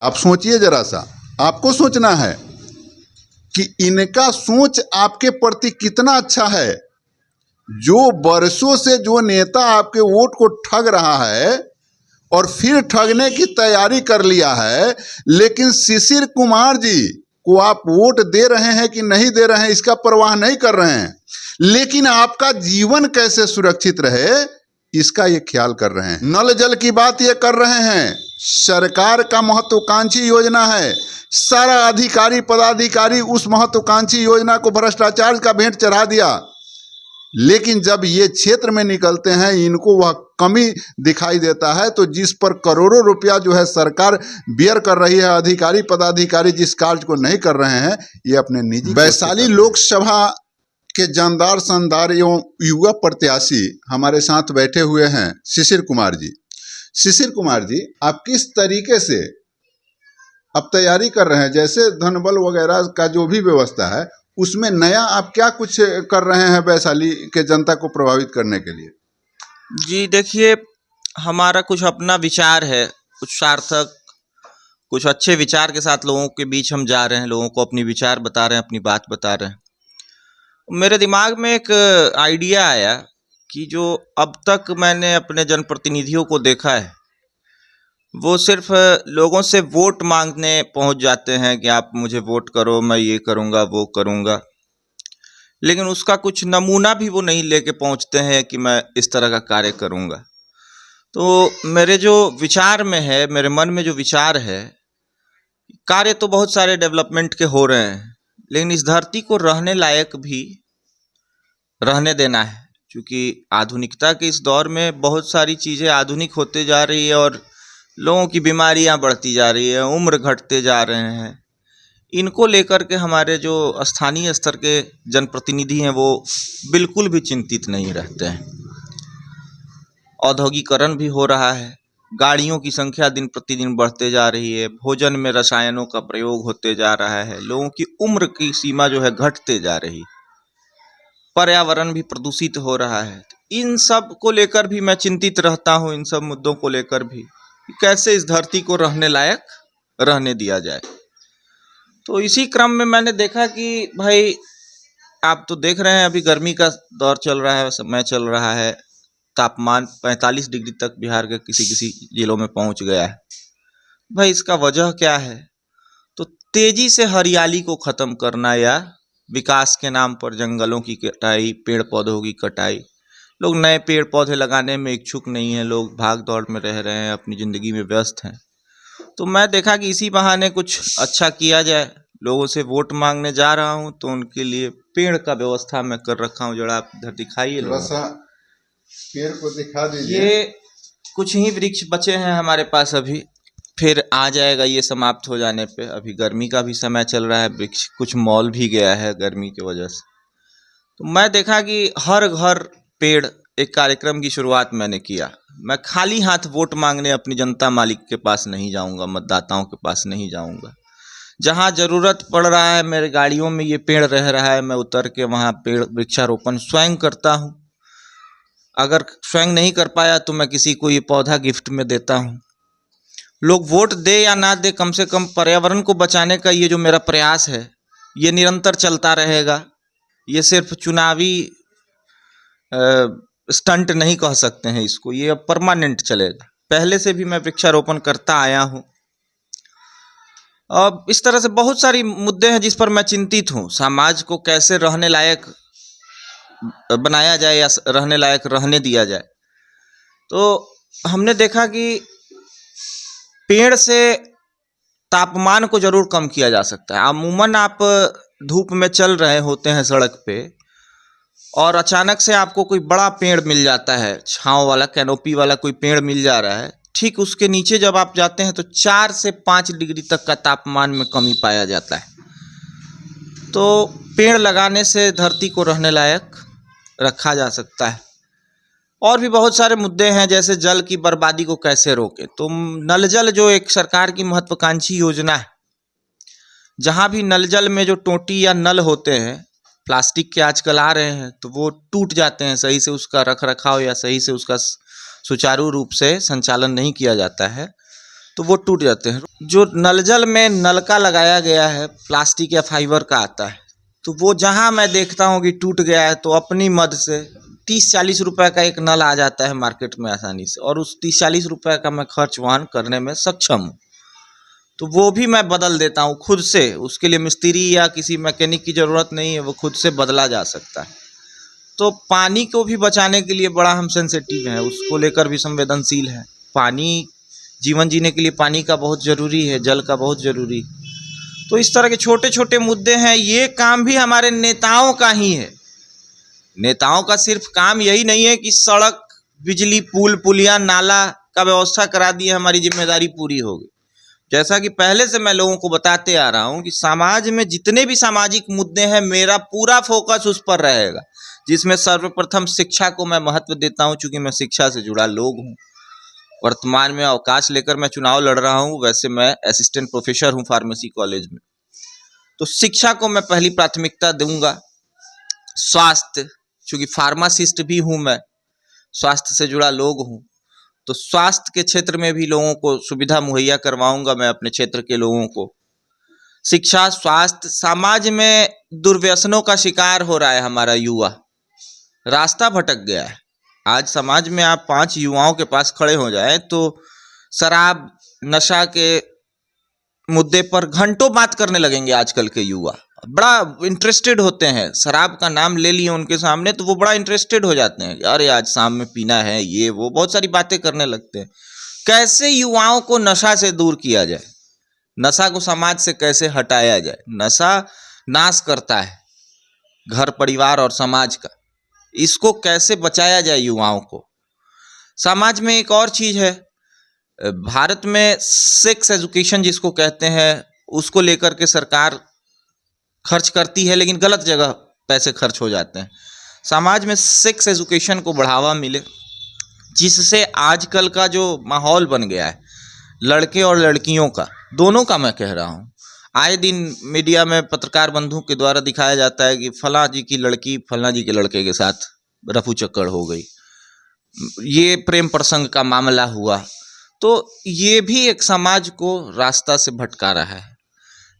आप सोचिए जरा सा, आपको सोचना है कि इनका सोच आपके प्रति कितना अच्छा है। जो बरसों से जो नेता आपके वोट को ठग रहा है और फिर ठगने की तैयारी कर लिया है, लेकिन शिशिर कुमार जी को आप वोट दे रहे हैं कि नहीं दे रहे हैं इसका परवाह नहीं कर रहे हैं, लेकिन आपका जीवन कैसे सुरक्षित रहे इसका ये ख्याल कर रहे हैं। नल जल की बात ये कर रहे हैं, सरकार का महत्वाकांक्षी योजना है। सारा अधिकारी पदाधिकारी उस महत्वाकांक्षी योजना को भ्रष्टाचार का भेंट चढ़ा दिया, लेकिन जब ये क्षेत्र में निकलते हैं इनको वह कमी दिखाई देता है। तो जिस पर करोड़ों रुपया जो है सरकार बियर कर रही है, अधिकारी पदाधिकारी जिस कार्य को नहीं कर रहे हैं, ये अपने निजी। वैशाली लोकसभा के जानदार शानदार एवं युवा प्रत्याशी हमारे साथ बैठे हुए हैं शिशिर कुमार जी। शिशिर कुमार जी, आप किस तरीके से अब तैयारी कर रहे हैं, जैसे धनबल वगैरह का जो भी व्यवस्था है उसमें नया आप क्या कुछ कर रहे हैं वैशाली के जनता को प्रभावित करने के लिए? जी देखिए, हमारा कुछ अपना विचार है, कुछ सार्थक, कुछ अच्छे विचार के साथ लोगों के बीच हम जा रहे हैं, लोगों को अपनी विचार बता रहे हैं, अपनी बात बता रहे हैं। मेरे दिमाग में एक आइडिया आया कि जो अब तक मैंने अपने जनप्रतिनिधियों को देखा है वो सिर्फ लोगों से वोट मांगने पहुंच जाते हैं कि आप मुझे वोट करो, मैं ये करूंगा वो करूंगा, लेकिन उसका कुछ नमूना भी वो नहीं लेके पहुंचते हैं कि मैं इस तरह का कार्य करूंगा। तो मेरे जो विचार में है, मेरे मन में जो विचार है, कार्य तो बहुत सारे डेवलपमेंट के हो रहे हैं, लेकिन इस धरती को रहने लायक भी रहने देना है। क्योंकि आधुनिकता के इस दौर में बहुत सारी चीज़ें आधुनिक होते जा रही है और लोगों की बीमारियां बढ़ती जा रही है, उम्र घटते जा रहे हैं। इनको लेकर के हमारे जो स्थानीय स्तर के जनप्रतिनिधि हैं वो बिल्कुल भी चिंतित नहीं रहते हैं। औद्योगिकरण भी हो रहा है, गाड़ियों की संख्या दिन प्रतिदिन बढ़ते जा रही है, भोजन में रसायनों का प्रयोग होते जा रहा है, लोगों की उम्र की सीमा जो है घटते जा रही, पर्यावरण भी प्रदूषित हो रहा है। इन सब को लेकर भी मैं चिंतित रहता हूँ, इन सब मुद्दों को लेकर भी, कैसे इस धरती को रहने लायक रहने दिया जाए। तो इसी क्रम में मैंने देखा कि भाई आप तो देख रहे हैं अभी गर्मी का दौर चल रहा है, समय चल रहा है, तापमान 45 डिग्री तक बिहार के किसी किसी जिलों में पहुंच गया है। भाई इसका वजह क्या है? तो तेजी से हरियाली को ख़त्म करना या विकास के नाम पर जंगलों की कटाई, पेड़ पौधों की कटाई। लोग नए पेड़ पौधे लगाने में इच्छुक नहीं हैं, लोग भाग दौड़ में रह रहे हैं, अपनी ज़िंदगी में व्यस्त हैं। तो मैं देखा कि इसी बहाने कुछ अच्छा किया जाए। लोगों से वोट मांगने जा रहा हूं तो उनके लिए पेड़ का व्यवस्था मैं कर रखा हूं। जरा आप इधर दिखाइए, पेड़ को दिखा दीजिए। ये कुछ ही वृक्ष बचे हैं हमारे पास, अभी फिर आ जाएगा ये समाप्त हो जाने पे। अभी गर्मी का भी समय चल रहा है, वृक्ष कुछ मौल भी गया है गर्मी की वजह से। तो मैं देखा कि हर घर पेड़ एक कार्यक्रम की शुरुआत मैंने किया। मैं खाली हाथ वोट मांगने अपनी जनता मालिक के पास नहीं जाऊंगा, मतदाताओं के पास नहीं जाऊंगा। जहां ज़रूरत पड़ रहा है, मेरे गाड़ियों में ये पेड़ रह रहा है, मैं उतर के वहां पेड़ वृक्षारोपण स्वयं करता हूं। अगर स्वयं नहीं कर पाया तो मैं किसी को ये पौधा गिफ्ट में देता हूं। लोग वोट दे या ना दे, कम से कम पर्यावरण को बचाने का ये जो मेरा प्रयास है ये निरंतर चलता रहेगा। ये सिर्फ चुनावी स्टंट नहीं कह सकते हैं इसको, ये अब परमानेंट चलेगा। पहले से भी मैं वृक्षारोपण करता आया हूँ। अब इस तरह से बहुत सारी मुद्दे हैं जिस पर मैं चिंतित हूँ। समाज को कैसे रहने लायक बनाया जाए या रहने लायक रहने दिया जाए। तो हमने देखा कि पेड़ से तापमान को जरूर कम किया जा सकता है। अमूमन आप धूप में चल रहे होते हैं सड़क पे और अचानक से आपको कोई बड़ा पेड़ मिल जाता है, छांव वाला, कैनोपी वाला कोई पेड़ मिल जा रहा है। ठीक उसके नीचे जब आप जाते हैं तो 4 से 5 डिग्री तक का तापमान में कमी पाया जाता है। तो पेड़ लगाने से धरती को रहने लायक रखा जा सकता है। और भी बहुत सारे मुद्दे हैं, जैसे जल की बर्बादी को कैसे रोकें। तो नल जल जो एक सरकार की महत्वाकांक्षी योजना है, जहाँ भी नल जल में जो टोटी या नल होते हैं, प्लास्टिक के आजकल आ रहे हैं, तो वो टूट जाते हैं, सही से उसका रख रखाव या सही से उसका सुचारू रूप से संचालन नहीं किया जाता है। तो वो टूट जाते हैं। जो नल जल में नलका लगाया गया है प्लास्टिक या फाइबर का आता है, तो वो जहाँ मैं देखता हूँ कि टूट गया है तो अपनी मद से 30-40 रुपए का एक नल आ जाता है मार्केट में आसानी से, और उस 30-40 रुपए का मैं खर्च वहन करने में सक्षम हूँ, तो वो भी मैं बदल देता हूँ खुद से। उसके लिए मिस्त्री या किसी मैकेनिक की ज़रूरत नहीं है, वो खुद से बदला जा सकता है। तो पानी को भी बचाने के लिए बड़ा हम सेंसिटिव हैं, उसको लेकर भी संवेदनशील है। पानी, जीवन जीने के लिए पानी का बहुत ज़रूरी है, जल का बहुत ज़रूरी। तो इस तरह के छोटे छोटे मुद्दे हैं। ये काम भी हमारे नेताओं का ही है। नेताओं का सिर्फ काम यही नहीं है कि सड़क, बिजली, पुल, पुलिया, नाला का व्यवस्था करा दिए, हमारी जिम्मेदारी पूरी हो गई। जैसा कि पहले से मैं लोगों को बताते आ रहा हूँ कि समाज में जितने भी सामाजिक मुद्दे हैं, मेरा पूरा फोकस उस पर रहेगा, जिसमें सर्वप्रथम शिक्षा को मैं महत्व देता हूँ, चूंकि मैं शिक्षा से जुड़ा लोग हूँ। वर्तमान में अवकाश लेकर मैं चुनाव लड़ रहा हूँ, वैसे मैं असिस्टेंट प्रोफेसर हूँ फार्मेसी कॉलेज में। तो शिक्षा को मैं पहली प्राथमिकता दूंगा। स्वास्थ्य, चूंकि फार्मासिस्ट भी हूँ मैं, स्वास्थ्य से जुड़ा लोग हूँ, तो स्वास्थ्य के क्षेत्र में भी लोगों को सुविधा मुहैया करवाऊंगा मैं अपने क्षेत्र के लोगों को। शिक्षा, स्वास्थ्य, समाज में दुर्व्यसनों का शिकार हो रहा है हमारा युवा, रास्ता भटक गया है। आज समाज में आप 5 युवाओं के पास खड़े हो जाए तो शराब, नशा के मुद्दे पर घंटों बात करने लगेंगे। आजकल के युवा बड़ा इंटरेस्टेड होते हैं, शराब का नाम ले लिए उनके सामने तो वो बड़ा इंटरेस्टेड हो जाते हैं, अरे आज शाम में पीना है, ये वो बहुत सारी बातें करने लगते हैं। कैसे युवाओं को नशा से दूर किया जाए, नशा को समाज से कैसे हटाया जाए? नशा नाश करता है घर, परिवार और समाज का, इसको कैसे बचाया जाए युवाओं को? समाज में एक और चीज़ है, भारत में सेक्स एजुकेशन जिसको कहते हैं, उसको लेकर के सरकार खर्च करती है, लेकिन गलत जगह पैसे खर्च हो जाते हैं। समाज में सेक्स एजुकेशन को बढ़ावा मिले, जिससे आजकल का जो माहौल बन गया है, लड़के और लड़कियों का, दोनों का मैं कह रहा हूँ, आए दिन मीडिया में पत्रकार बंधु के द्वारा दिखाया जाता है कि फलां जी की लड़की फलां जी के लड़के के साथ रफू चक्कर हो गई, ये प्रेम प्रसंग का मामला हुआ। तो ये भी एक समाज को रास्ता से भटका रहा है।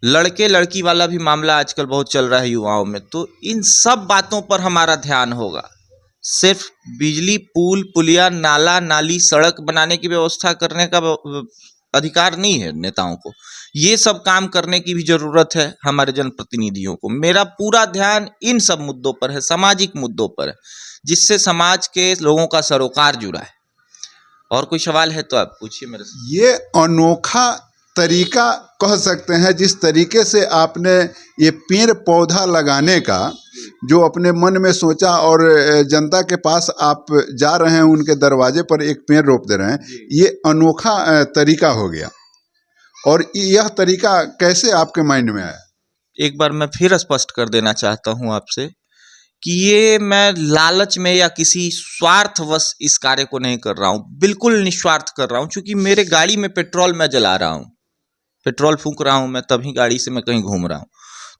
लड़के लड़की वाला भी मामला आजकल बहुत चल रहा है युवाओं में। तो इन सब बातों पर हमारा ध्यान होगा। सिर्फ बिजली, पुल, पुलिया, नाला, नाली, सड़क बनाने की व्यवस्था करने का अधिकार नहीं है नेताओं को, ये सब काम करने की भी जरूरत है हमारे जनप्रतिनिधियों को। मेरा पूरा ध्यान इन सब मुद्दों पर है, सामाजिक मुद्दों पर है, जिससे समाज के लोगों का सरोकार जुड़ा है। और कोई सवाल है तो आप पूछिए मेरे से। ये अनोखा तरीका कह सकते हैं, जिस तरीके से आपने ये पेड़ पौधा लगाने का जो अपने मन में सोचा और जनता के पास आप जा रहे हैं, उनके दरवाजे पर एक पेड़ रोप दे रहे हैं, ये अनोखा तरीका हो गया। और यह तरीका कैसे आपके माइंड में आया? एक बार मैं फिर स्पष्ट कर देना चाहता हूं आपसे कि ये मैं लालच में या किसी स्वार्थवश इस कार्य को नहीं कर रहा हूं, बिल्कुल निस्वार्थ कर रहा हूं। क्योंकि मेरे गाड़ी में पेट्रोल मैं जला रहा हूं, पेट्रोल फूंक रहा हूं मैं, तभी गाड़ी से मैं कहीं घूम रहा हूं।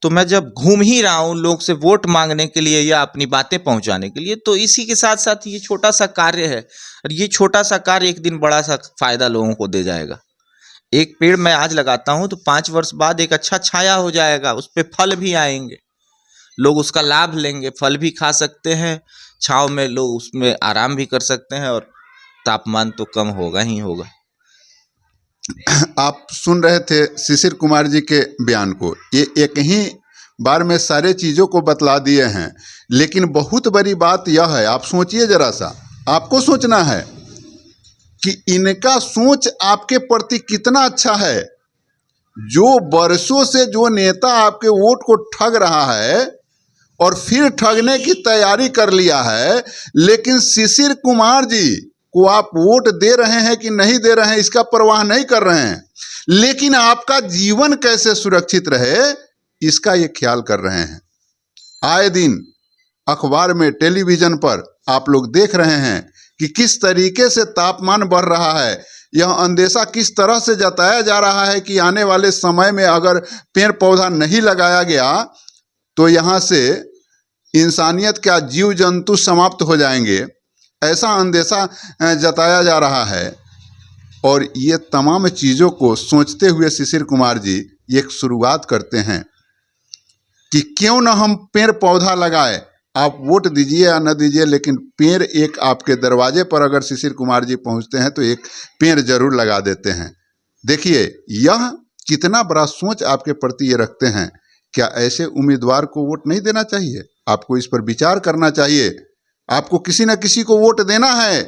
तो मैं जब घूम ही रहा हूं लोग से वोट मांगने के लिए या अपनी बातें पहुंचाने के लिए, तो इसी के साथ साथ ये छोटा सा कार्य है, और ये छोटा सा कार्य एक दिन बड़ा सा फायदा लोगों को दे जाएगा। एक पेड़ मैं आज लगाता हूं तो 5 वर्ष बाद एक अच्छा छाया हो जाएगा, उस पर फल भी आएंगे, लोग उसका लाभ लेंगे, फल भी खा सकते हैं, छांव में लोग उसमें आराम भी कर सकते हैं, और तापमान तो कम होगा ही होगा। आप सुन रहे थे शिशिर कुमार जी के बयान को। ये एक ही बार में सारे चीज़ों को बतला दिए हैं, लेकिन बहुत बड़ी बात यह है, आप सोचिए जरा सा, आपको सोचना है कि इनका सोच आपके प्रति कितना अच्छा है। जो वर्षों से जो नेता आपके वोट को ठग रहा है और फिर ठगने की तैयारी कर लिया है, लेकिन शिशिर कुमार जी को आप वोट दे रहे हैं कि नहीं दे रहे हैं इसका परवाह नहीं कर रहे हैं, लेकिन आपका जीवन कैसे सुरक्षित रहे इसका ये ख्याल कर रहे हैं। आए दिन अखबार में, टेलीविज़न पर आप लोग देख रहे हैं कि किस तरीके से तापमान बढ़ रहा है। यह अंदेशा किस तरह से जताया जा रहा है कि आने वाले समय में अगर पेड़ पौधा नहीं लगाया गया तो यहाँ से इंसानियत का जीव जंतु समाप्त हो जाएंगे, ऐसा अंदेशा जताया जा रहा है। और ये तमाम चीज़ों को सोचते हुए शिशिर कुमार जी एक शुरुआत करते हैं कि क्यों ना हम पेड़ पौधा लगाए। आप वोट दीजिए या न दीजिए, लेकिन पेड़ एक आपके दरवाजे पर अगर शिशिर कुमार जी पहुंचते हैं तो एक पेड़ जरूर लगा देते हैं। देखिए यह कितना बड़ा सोच आपके प्रति ये रखते हैं। क्या ऐसे उम्मीदवार को वोट नहीं देना चाहिए? आपको इस पर विचार करना चाहिए। आपको किसी न किसी को वोट देना है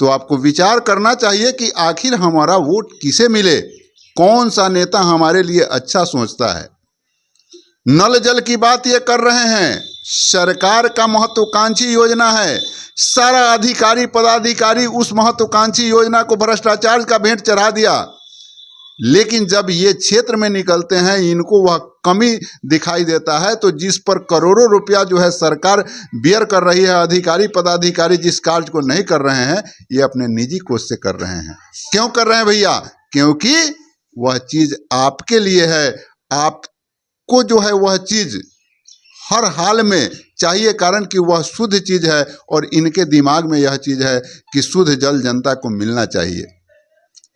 तो आपको विचार करना चाहिए कि आखिर हमारा वोट किसे मिले, कौन सा नेता हमारे लिए अच्छा सोचता है। नल जल की बात ये कर रहे हैं, सरकार का महत्वाकांक्षी योजना है। सारा अधिकारी पदाधिकारी उस महत्वाकांक्षी योजना को भ्रष्टाचार का भेंट चढ़ा दिया, लेकिन जब ये क्षेत्र में निकलते हैं इनको वह कमी दिखाई देता है। तो जिस पर करोड़ों रुपया जो है सरकार बियर कर रही है, अधिकारी पदाधिकारी जिस कार्य को नहीं कर रहे हैं ये अपने निजी कोष से कर रहे हैं। क्यों कर रहे हैं भैया? क्योंकि वह चीज़ आपके लिए है। आपको जो है वह चीज़ हर हाल में चाहिए, कारण कि वह शुद्ध चीज़ है और इनके दिमाग में यह चीज़ है कि शुद्ध जल जनता को मिलना चाहिए।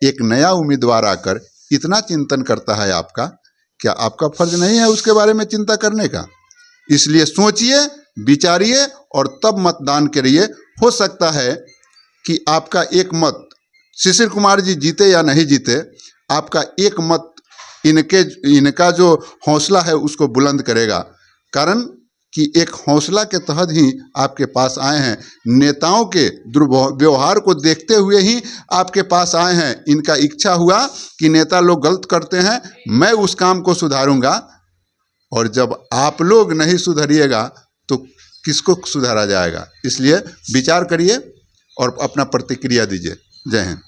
एक नया उम्मीदवार आकर इतना चिंतन करता है आपका, क्या आपका फर्ज नहीं है उसके बारे में चिंता करने का? इसलिए सोचिए, विचारिए और तब मतदान करिए। हो सकता है कि आपका एक मत शिशिर कुमार जी जीते या नहीं जीते, आपका एक मत इनका जो हौसला है उसको बुलंद करेगा। कारण कि एक हौसला के तहत ही आपके पास आए हैं, नेताओं के दुर्व्यवहार को देखते हुए ही आपके पास आए हैं। इनका इच्छा हुआ कि नेता लोग गलत करते हैं, मैं उस काम को सुधारूंगा। और जब आप लोग नहीं सुधरिएगा तो किसको सुधारा जाएगा? इसलिए विचार करिए और अपना प्रतिक्रिया दीजिए। जय हिंद।